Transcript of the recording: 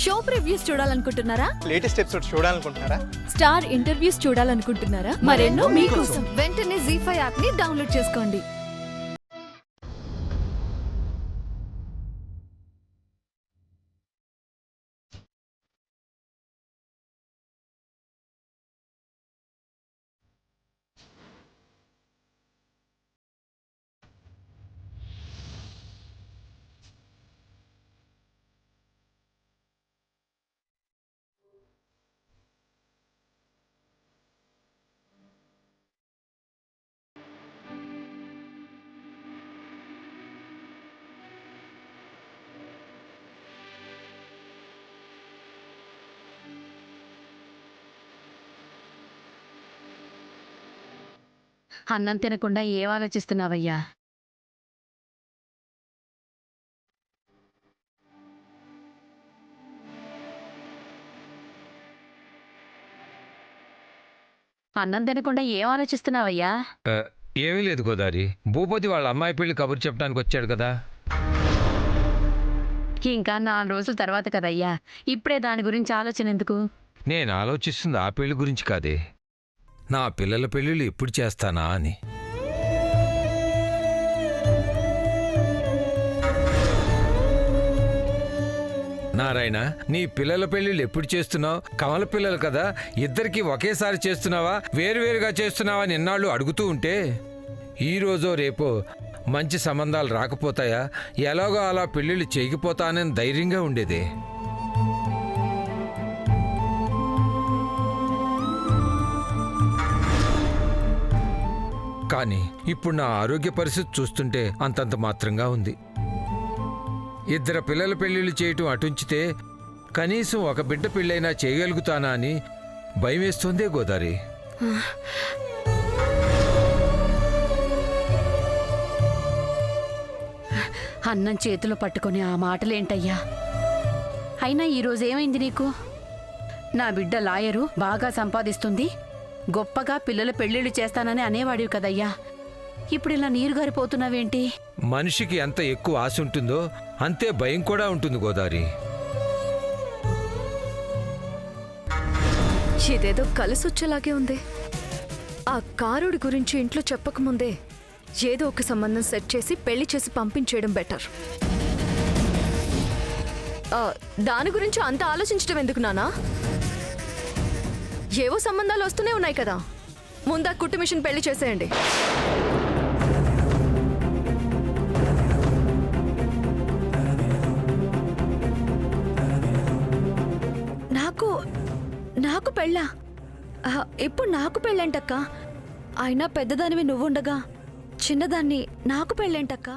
Show previews చూడాలనుకుంటున్నారా? Latest episode చూడాలనుకుంటున్నారా? Star interviews చూడాలనుకుంటున్నారా? మరెన్నో మీకోసం వెంటనే ZEE5 యాప్ ని డౌన్లోడ్ చేసుకోండి. అన్నం తినకుండా ఏం ఆలోచిస్తున్నావయ్యా? అన్నం తినకుండా ఏం ఆలోచిస్తున్నావయ్యా? ఏమీ లేదు గోదారి. భూపతి వాళ్ళ అమ్మాయి పెళ్లి కబురు చెప్పడానికి వచ్చాడు కదా. ఇంకా 4 రోజుల తర్వాత కదయ్యా, ఇప్పుడే దాని గురించి ఆలోచన ఎందుకు? నేను ఆలోచిస్తుంది ఆ పెళ్లి గురించి కాదే, నా పిల్లల పెళ్ళిళ్ళు ఎప్పుడు చేస్తానా అని. నారాయణ, నీ పిల్లల పెళ్ళిళ్ళు ఎప్పుడు చేస్తున్నావు? కమల పిల్లలు కదా, ఇద్దరికి ఒకేసారి చేస్తున్నావా, వేరువేరుగా చేస్తున్నావా అని ఎన్నాళ్ళు అడుగుతూ ఉంటే, ఈరోజో రేపో మంచి సంబంధాలు రాకపోతాయా, ఎలాగో అలా పెళ్ళిళ్ళు చేయకపోతానని ధైర్యంగా ఉండేదే. కానీ ఇప్పుడు నా ఆరోగ్య పరిస్థితి చూస్తుంటే అంతంత మాత్రంగా ఉంది. ఇద్దరు పిల్లల పెళ్ళిళ్ళు చేయటం అటుంచితే కనీసం ఒక బిడ్డ పెళ్ళైనా చేయగలుగుతానా అని భయమేస్తోందే గోదారి. అన్నం చేతిలో పట్టుకొని ఆ మాటలేంటయ్యా? అయినా ఈరోజు ఏమైంది నీకు? నా బిడ్డ లాయరు, బాగా సంపాదిస్తుంది, గొప్పగా పిల్లల పెళ్ళిళ్ళు చేస్తానని అనేవాడివి కదయ్యా. ఇప్పుడు ఇలా నీరు గారిపోతున్నావేంటి? మనిషికి ఎంత ఎక్కువ ఆశ ఉంటుందో అంతే భయం కూడా ఉంటుంది గోదారి. ఇదేదో కలిసొచ్చేలాగే ఉంది. ఆ కారుడి గురించి ఇంట్లో చెప్పకముందే ఏదో ఒక సంబంధం సెట్ చేసి పెళ్లి చేసి పంపించేయడం బెటర్. దాని గురించి అంత ఆలోచించడం ఎందుకు నానా? ఏవో సంబంధాలు వస్తూనే ఉన్నాయి కదా, ముందా కుట్టు మిషన్ పెళ్లి చేసేయండి. నాకు పెళ్ళా? ఇప్పుడు నాకు పెళ్ళేంటక్క? అయినా పెద్దదానివి నువ్వుండగా చిన్నదాన్ని నాకు పెళ్ళేంటక్క?